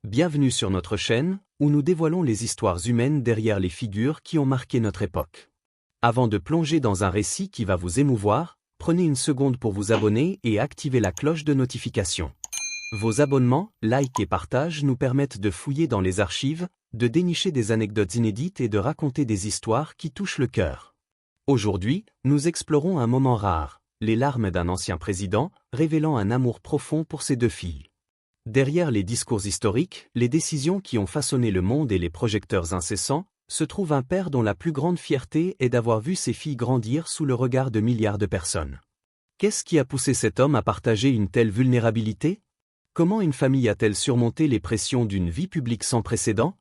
Bienvenue sur notre chaîne, où nous dévoilons les histoires humaines derrière les figures qui ont marqué notre époque. Avant de plonger dans un récit qui va vous émouvoir, prenez une seconde pour vous abonner et activer la cloche de notification. Vos abonnements, likes et partages nous permettent de fouiller dans les archives, de dénicher des anecdotes inédites et de raconter des histoires qui touchent le cœur. Aujourd'hui, nous explorons un moment rare, les larmes d'un ancien président, révélant un amour profond pour ses deux filles. Derrière les discours historiques, les décisions qui ont façonné le monde et les projecteurs incessants, se trouve un père dont la plus grande fierté est d'avoir vu ses filles grandir sous le regard de milliards de personnes. Qu'est-ce qui a poussé cet homme à partager une telle vulnérabilité? Comment une famille a-t-elle surmonté les pressions d'une vie publique sans précédent?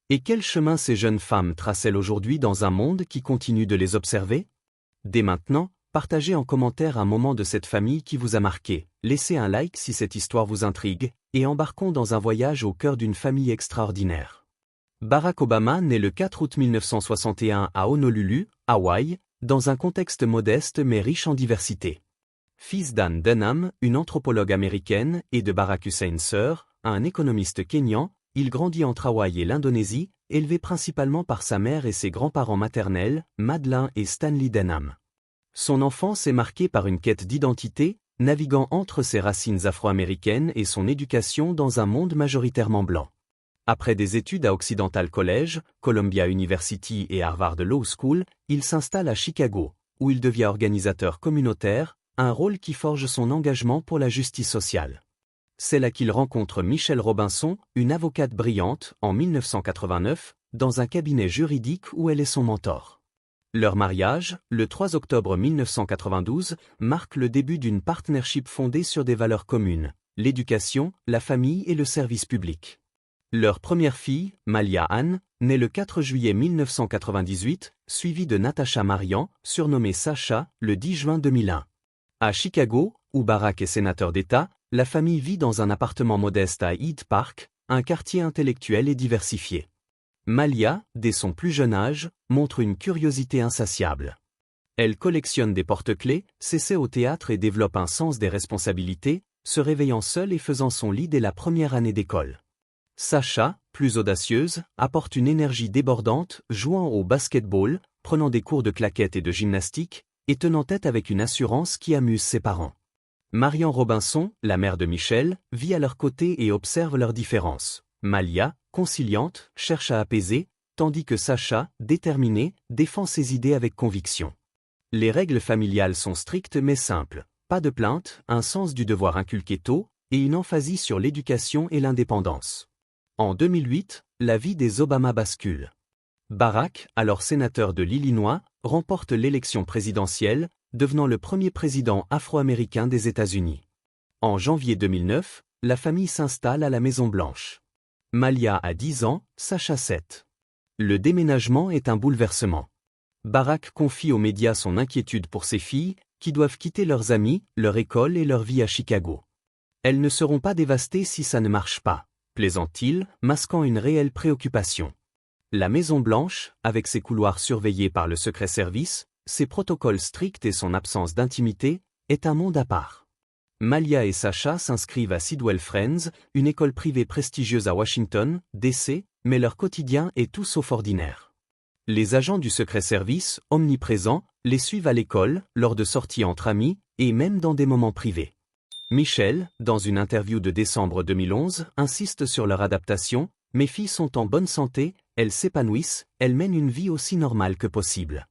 Et quel chemin ces jeunes femmes tracent-elles aujourd'hui dans un monde qui continue de les observer? Dès maintenant, partagez en commentaire un moment de cette famille qui vous a marqué, laissez un like si cette histoire vous intrigue, et embarquons dans un voyage au cœur d'une famille extraordinaire. Barack Obama naît le 4 août 1961 à Honolulu, Hawaï, dans un contexte modeste mais riche en diversité. Fils d'Anne Dunham, une anthropologue américaine, et de Barack Hussein Sir, un économiste kényan, il grandit entre Hawaï et l'Indonésie, élevé principalement par sa mère et ses grands-parents maternels, Madeleine et Stanley Dunham. Son enfance est marquée par une quête d'identité, naviguant entre ses racines afro-américaines et son éducation dans un monde majoritairement blanc. Après des études à Occidental College, Columbia University et Harvard Law School, il s'installe à Chicago, où il devient organisateur communautaire, un rôle qui forge son engagement pour la justice sociale. C'est là qu'il rencontre Michelle Robinson, une avocate brillante, en 1989, dans un cabinet juridique où elle est son mentor. Leur mariage, le 3 octobre 1992, marque le début d'une partnership fondée sur des valeurs communes, l'éducation, la famille et le service public. Leur première fille, Malia Ann, naît le 4 juillet 1998, suivie de Natasha Marian, surnommée Sacha, le 10 juin 2001. À Chicago, où Barack est sénateur d'État, la famille vit dans un appartement modeste à Hyde Park, un quartier intellectuel et diversifié. Malia, dès son plus jeune âge, montre une curiosité insatiable. Elle collectionne des porte-clés, s'essaie au théâtre et développe un sens des responsabilités, se réveillant seule et faisant son lit dès la première année d'école. Sacha, plus audacieuse, apporte une énergie débordante, jouant au basket-ball, prenant des cours de claquettes et de gymnastique, et tenant tête avec une assurance qui amuse ses parents. Marian Robinson, la mère de Michelle, vit à leur côté et observe leurs différences. Malia, conciliante, cherche à apaiser, tandis que Sacha, déterminée, défend ses idées avec conviction. Les règles familiales sont strictes mais simples. Pas de plainte, un sens du devoir inculqué tôt, et une emphasis sur l'éducation et l'indépendance. En 2008, la vie des Obama bascule. Barack, alors sénateur de l'Illinois, remporte l'élection présidentielle, devenant le premier président afro-américain des États-Unis. En janvier 2009, la famille s'installe à la Maison-Blanche. Malia a 10 ans, Sacha 7. Le déménagement est un bouleversement. Barack confie aux médias son inquiétude pour ses filles, qui doivent quitter leurs amis, leur école et leur vie à Chicago. Elles ne seront pas dévastées si ça ne marche pas, plaisante-t-il, masquant une réelle préoccupation. La Maison-Blanche, avec ses couloirs surveillés par le secret service, ses protocoles stricts et son absence d'intimité, est un monde à part. Malia et Sacha s'inscrivent à Sidwell Friends, une école privée prestigieuse à Washington, D.C., mais leur quotidien est tout sauf ordinaire. Les agents du secret service, omniprésents, les suivent à l'école, lors de sorties entre amis, et même dans des moments privés. Michelle, dans une interview de décembre 2011, insiste sur leur adaptation. « Mes filles sont en bonne santé, elles s'épanouissent, elles mènent une vie aussi normale que possible. »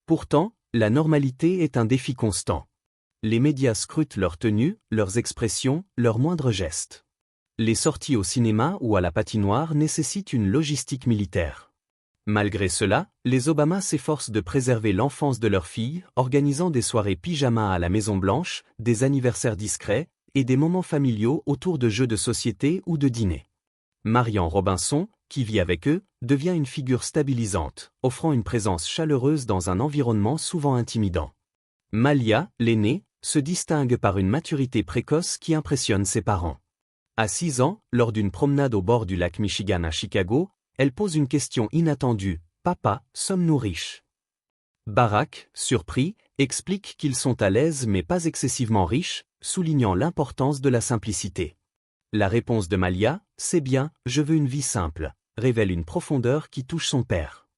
Pourtant, la normalité est un défi constant. Les médias scrutent leurs tenues, leurs expressions, leurs moindres gestes. Les sorties au cinéma ou à la patinoire nécessitent une logistique militaire. Malgré cela, les Obama s'efforcent de préserver l'enfance de leurs filles, organisant des soirées pyjama à la Maison-Blanche, des anniversaires discrets, et des moments familiaux autour de jeux de société ou de dîners. Marian Robinson, qui vit avec eux, devient une figure stabilisante, offrant une présence chaleureuse dans un environnement souvent intimidant. Malia, l'aînée, se distingue par une maturité précoce qui impressionne ses parents. À 6 ans, lors d'une promenade au bord du lac Michigan à Chicago, elle pose une question inattendue. « Papa, sommes-nous riches ?» Barack, surpris, explique qu'ils sont à l'aise mais pas excessivement riches, soulignant l'importance de la simplicité. La réponse de Malia, C'est bien, je veux une vie simple, révèle une profondeur qui touche son père.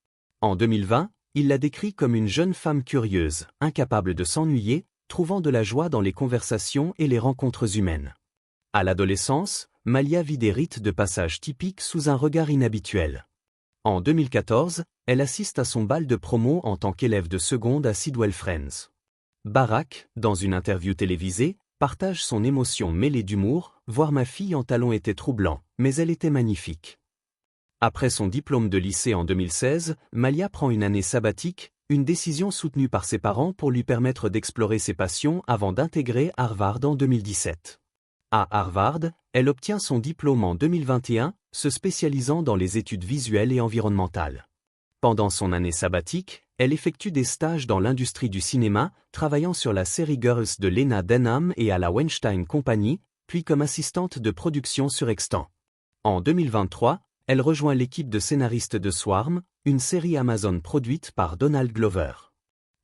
En 2020, il la décrit comme une jeune femme curieuse, incapable de s'ennuyer, trouvant de la joie dans les conversations et les rencontres humaines. À l'adolescence, Malia vit des rites de passage typiques sous un regard inhabituel. En 2014, elle assiste à son bal de promo en tant qu'élève de seconde à Sidwell Friends. Barack, dans une interview télévisée, partage son émotion mêlée d'humour. « Voir ma fille en talons était troublant, mais elle était magnifique. » Après son diplôme de lycée en 2016, Malia prend une année sabbatique, une décision soutenue par ses parents pour lui permettre d'explorer ses passions avant d'intégrer Harvard en 2017. À Harvard, elle obtient son diplôme en 2021, se spécialisant dans les études visuelles et environnementales. Pendant son année sabbatique, elle effectue des stages dans l'industrie du cinéma, travaillant sur la série Girls de Lena Dunham et à la Weinstein Company, puis comme assistante de production sur Extant. En 2023, elle rejoint l'équipe de scénaristes de Swarm, une série Amazon produite par Donald Glover.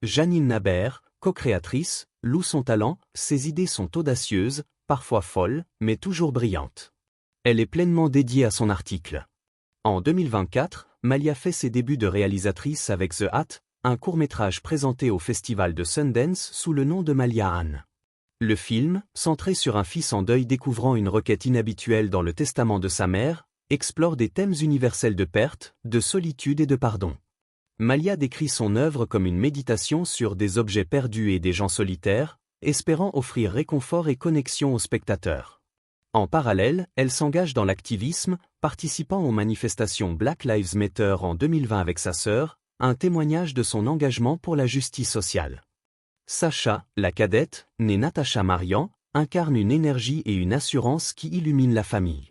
Janine Nabert, co-créatrice, loue son talent, ses idées sont audacieuses, parfois folles, mais toujours brillantes. Elle est pleinement dédiée à son article. En 2024, Malia fait ses débuts de réalisatrice avec The Hat, un court-métrage présenté au festival de Sundance sous le nom de Malia Anne. Le film, centré sur un fils en deuil découvrant une requête inhabituelle dans le testament de sa mère, explore des thèmes universels de perte, de solitude et de pardon. Malia décrit son œuvre comme une méditation sur des objets perdus et des gens solitaires, espérant offrir réconfort et connexion aux spectateurs. En parallèle, elle s'engage dans l'activisme, participant aux manifestations Black Lives Matter en 2020 avec sa sœur, un témoignage de son engagement pour la justice sociale. Sacha, la cadette, née Natacha Marian, incarne une énergie et une assurance qui illuminent la famille.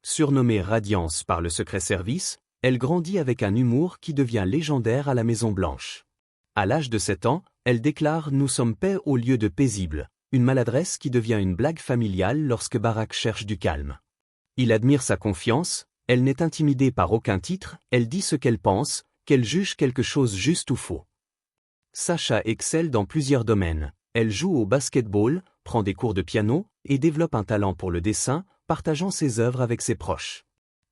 Surnommée Radiance par le Secret Service, elle grandit avec un humour qui devient légendaire à la Maison-Blanche. À l'âge de 7 ans, elle déclare « Nous sommes paix au lieu de paisible », une maladresse qui devient une blague familiale lorsque Barack cherche du calme. Il admire sa confiance, elle n'est intimidée par aucun titre, elle dit ce qu'elle pense, qu'elle juge quelque chose juste ou faux. Sacha excelle dans plusieurs domaines. Elle joue au basketball, prend des cours de piano et développe un talent pour le dessin, partageant ses œuvres avec ses proches.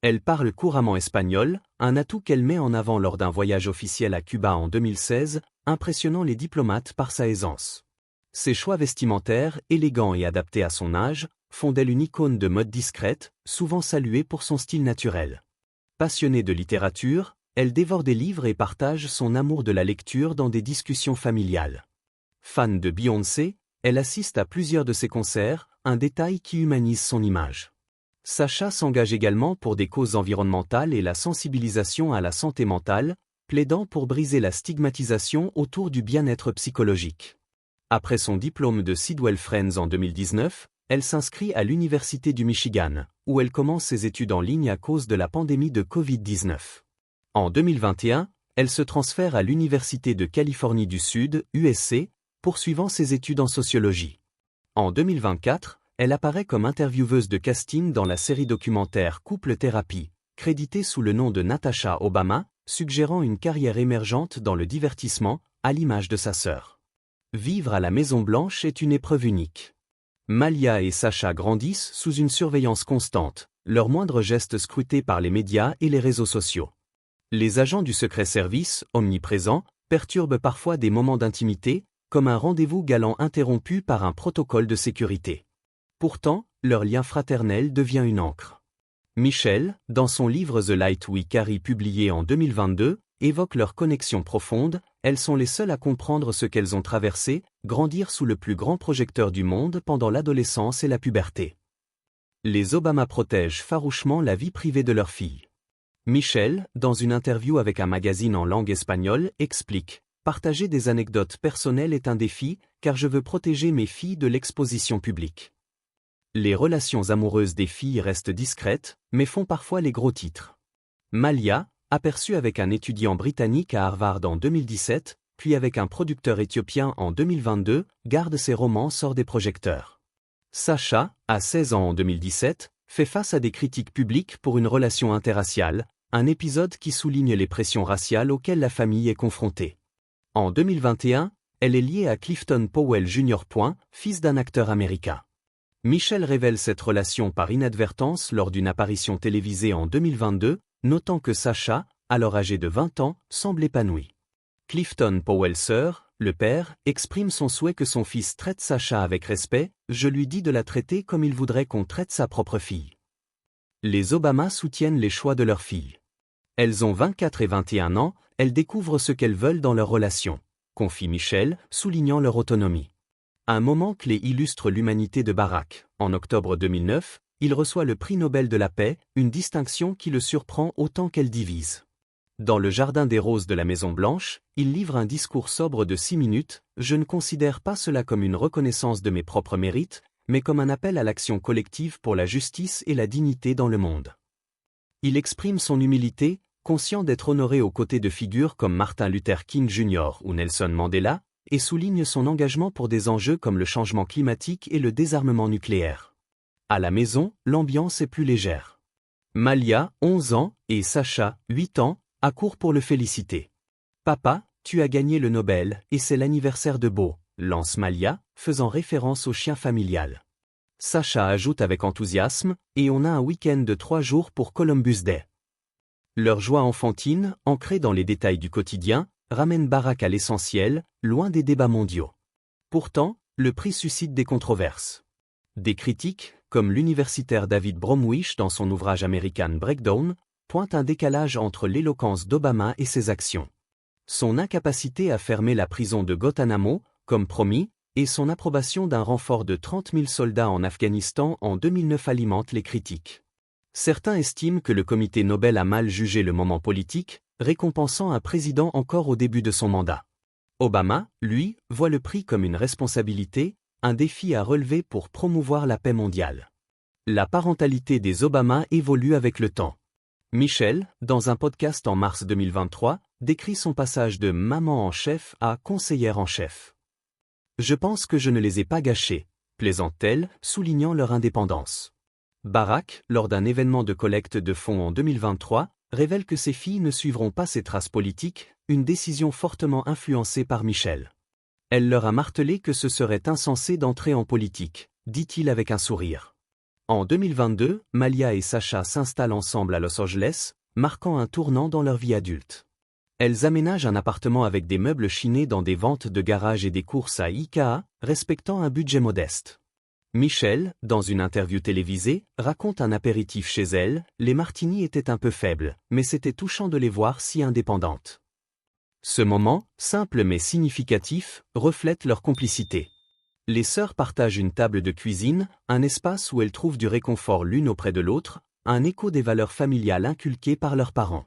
Elle parle couramment espagnol, un atout qu'elle met en avant lors d'un voyage officiel à Cuba en 2016, impressionnant les diplomates par sa aisance. Ses choix vestimentaires, élégants et adaptés à son âge, font d'elle une icône de mode discrète, souvent saluée pour son style naturel. Passionnée de littérature, elle dévore des livres et partage son amour de la lecture dans des discussions familiales. Fan de Beyoncé, elle assiste à plusieurs de ses concerts, un détail qui humanise son image. Sacha s'engage également pour des causes environnementales et la sensibilisation à la santé mentale, plaidant pour briser la stigmatisation autour du bien-être psychologique. Après son diplôme de Sidwell Friends en 2019, elle s'inscrit à l'Université du Michigan, où elle commence ses études en ligne à cause de la pandémie de Covid-19. En 2021, elle se transfère à l'Université de Californie du Sud, USC, poursuivant ses études en sociologie. En 2024, elle apparaît comme intervieweuse de casting dans la série documentaire Couple Thérapie, créditée sous le nom de Natasha Obama, suggérant une carrière émergente dans le divertissement, à l'image de sa sœur. Vivre à la Maison-Blanche est une épreuve unique. Malia et Sacha grandissent sous une surveillance constante, leurs moindres gestes scrutés par les médias et les réseaux sociaux. Les agents du Secret Service, omniprésents, perturbent parfois des moments d'intimité, comme un rendez-vous galant interrompu par un protocole de sécurité. Pourtant, leur lien fraternel devient une ancre. Michelle, dans son livre The Light We Carry publié en 2022, évoque leur connexion profonde, elles sont les seules à comprendre ce qu'elles ont traversé, grandir sous le plus grand projecteur du monde pendant l'adolescence et la puberté. Les Obama protègent farouchement la vie privée de leur fille. Michelle, dans une interview avec un magazine en langue espagnole, explique « Partager des anecdotes personnelles est un défi, car je veux protéger mes filles de l'exposition publique. » Les relations amoureuses des filles restent discrètes, mais font parfois les gros titres. Malia, aperçue avec un étudiant britannique à Harvard en 2017, puis avec un producteur éthiopien en 2022, garde ses romances hors des projecteurs. Sacha, à 16 ans en 2017, fait face à des critiques publiques pour une relation interraciale, un épisode qui souligne les pressions raciales auxquelles la famille est confrontée. En 2021, elle est liée à Clifton Powell Jr. Fils d'un acteur américain. Michelle révèle cette relation par inadvertance lors d'une apparition télévisée en 2022, notant que Sacha, alors âgé de 20 ans, semble épanoui. Clifton Powell Sr., le père, exprime son souhait que son fils traite Sacha avec respect, je lui dis de la traiter comme il voudrait qu'on traite sa propre fille. Les Obama soutiennent les choix de leur fille. Elles ont 24 et 21 ans, elles découvrent ce qu'elles veulent dans leur relation, confie Michelle, soulignant leur autonomie. Un moment clé illustre l'humanité de Barack. En octobre 2009, il reçoit le prix Nobel de la paix, une distinction qui le surprend autant qu'elle divise. Dans le jardin des roses de la Maison-Blanche, il livre un discours sobre de 6 minutes, « Je ne considère pas cela comme une reconnaissance de mes propres mérites, mais comme un appel à l'action collective pour la justice et la dignité dans le monde. » Il exprime son humilité, conscient d'être honoré aux côtés de figures comme Martin Luther King Jr. ou Nelson Mandela, et souligne son engagement pour des enjeux comme le changement climatique et le désarmement nucléaire. À la maison, l'ambiance est plus légère. Malia, 11 ans, et Sacha, 8 ans, accourent pour le féliciter. « Papa, tu as gagné le Nobel, et c'est l'anniversaire de Beau », lance Malia, faisant référence au chien familial. Sacha ajoute avec enthousiasme, « Et on a un week-end de 3 jours pour Columbus Day ». Leur joie enfantine, ancrée dans les détails du quotidien, ramène Barack à l'essentiel, loin des débats mondiaux. Pourtant, le prix suscite des controverses. Des critiques, comme l'universitaire David Bromwich dans son ouvrage American Breakdown, pointent un décalage entre l'éloquence d'Obama et ses actions. Son incapacité à fermer la prison de Guantanamo, comme promis, et son approbation d'un renfort de 30 000 soldats en Afghanistan en 2009 alimentent les critiques. Certains estiment que le comité Nobel a mal jugé le moment politique, récompensant un président encore au début de son mandat. Obama, lui, voit le prix comme une responsabilité, un défi à relever pour promouvoir la paix mondiale. La parentalité des Obama évolue avec le temps. Michelle, dans un podcast en mars 2023, décrit son passage de maman en chef à conseillère en chef. « Je pense que je ne les ai pas gâchés », plaisante-t-elle, soulignant leur indépendance. Barack, lors d'un événement de collecte de fonds en 2023, révèle que ses filles ne suivront pas ses traces politiques, une décision fortement influencée par Michelle. Elle leur a martelé que ce serait insensé d'entrer en politique, dit-il avec un sourire. En 2022, Malia et Sacha s'installent ensemble à Los Angeles, marquant un tournant dans leur vie adulte. Elles aménagent un appartement avec des meubles chinés dans des ventes de garage et des courses à IKEA, respectant un budget modeste. Michelle, dans une interview télévisée, raconte un apéritif chez elle, les martinis étaient un peu faibles, mais c'était touchant de les voir si indépendantes. Ce moment, simple mais significatif, reflète leur complicité. Les sœurs partagent une table de cuisine, un espace où elles trouvent du réconfort l'une auprès de l'autre, un écho des valeurs familiales inculquées par leurs parents.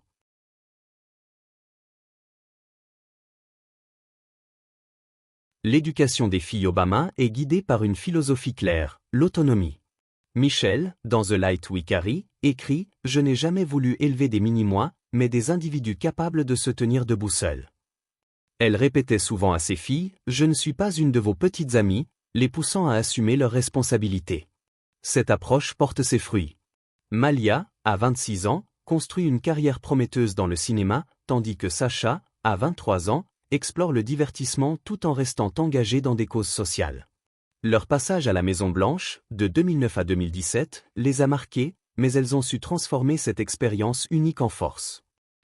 L'éducation des filles Obama est guidée par une philosophie claire, l'autonomie. Michelle, dans The Light We Carry, écrit « Je n'ai jamais voulu élever des mini-moi, mais des individus capables de se tenir debout seuls. » Elle répétait souvent à ses filles « Je ne suis pas une de vos petites amies », les poussant à assumer leurs responsabilités. Cette approche porte ses fruits. Malia, à 26 ans, construit une carrière prometteuse dans le cinéma, tandis que Sacha, à 23 ans, explore le divertissement tout en restant engagé dans des causes sociales. Leur passage à la Maison-Blanche, de 2009 à 2017, les a marquées, mais elles ont su transformer cette expérience unique en force.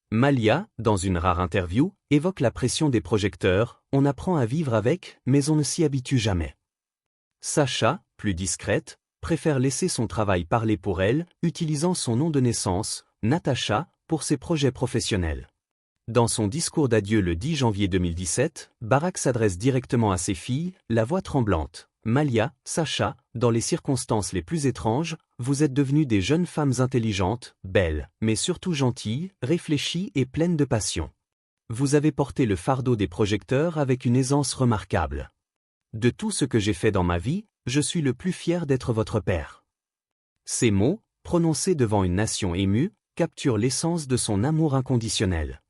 Malia, dans une rare interview, évoque la pression des projecteurs, on apprend à vivre avec, mais on ne s'y habitue jamais. Sacha, plus discrète, préfère laisser son travail parler pour elle, utilisant son nom de naissance, Natasha, pour ses projets professionnels. Dans son discours d'adieu le 10 janvier 2017, Barack s'adresse directement à ses filles, la voix tremblante. Malia, Sacha, dans les circonstances les plus étranges, vous êtes devenues des jeunes femmes intelligentes, belles, mais surtout gentilles, réfléchies et pleines de passion. Vous avez porté le fardeau des projecteurs avec une aisance remarquable. De tout ce que j'ai fait dans ma vie, je suis le plus fier d'être votre père. Ces mots, prononcés devant une nation émue, capturent l'essence de son amour inconditionnel.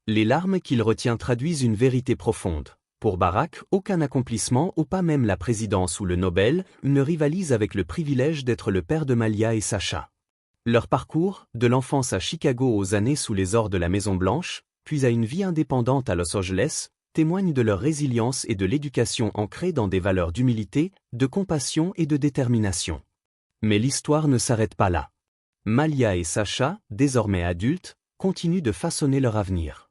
Les larmes qu'il retient traduisent une vérité profonde. Pour Barack, aucun accomplissement, ou pas même la présidence ou le Nobel, ne rivalise avec le privilège d'être le père de Malia et Sacha. Leur parcours, de l'enfance à Chicago aux années sous les ors de la Maison-Blanche, puis à une vie indépendante à Los Angeles, témoignent de leur résilience et de l'éducation ancrée dans des valeurs d'humilité, de compassion et de détermination. Mais l'histoire ne s'arrête pas là. Malia et Sacha, désormais adultes, continuent de façonner leur avenir.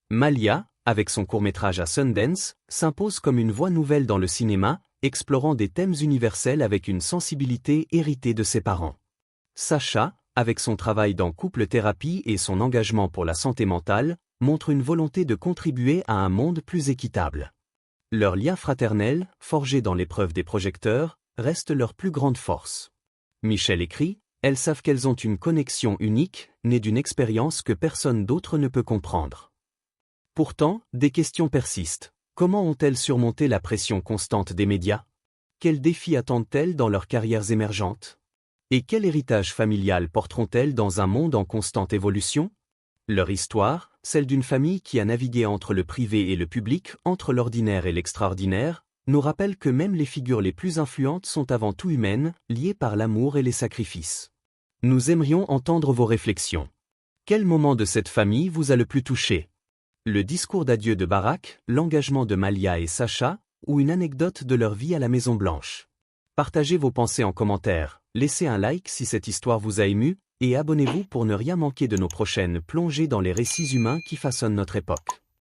Malia, avec son court-métrage à Sundance, s'impose comme une voix nouvelle dans le cinéma, explorant des thèmes universels avec une sensibilité héritée de ses parents. Sacha, avec son travail dans Couple Thérapie et son engagement pour la santé mentale, montre une volonté de contribuer à un monde plus équitable. Leur lien fraternel, forgé dans l'épreuve des projecteurs, reste leur plus grande force. Michel écrit, « Elles savent qu'elles ont une connexion unique, née d'une expérience que personne d'autre ne peut comprendre. » Pourtant, des questions persistent. Comment ont-elles surmonté la pression constante des médias? Quels défis attendent-elles dans leurs carrières émergentes? Et quel héritage familial porteront-elles dans un monde en constante évolution? Leur histoire, celle d'une famille qui a navigué entre le privé et le public, entre l'ordinaire et l'extraordinaire, nous rappelle que même les figures les plus influentes sont avant tout humaines, liées par l'amour et les sacrifices. Nous aimerions entendre vos réflexions. Quel moment de cette famille vous a le plus touché? Le discours d'adieu de Barack, l'engagement de Malia et Sacha, ou une anecdote de leur vie à la Maison-Blanche? Partagez vos pensées en commentaire, laissez un like si cette histoire vous a ému, et abonnez-vous pour ne rien manquer de nos prochaines plongées dans les récits humains qui façonnent notre époque.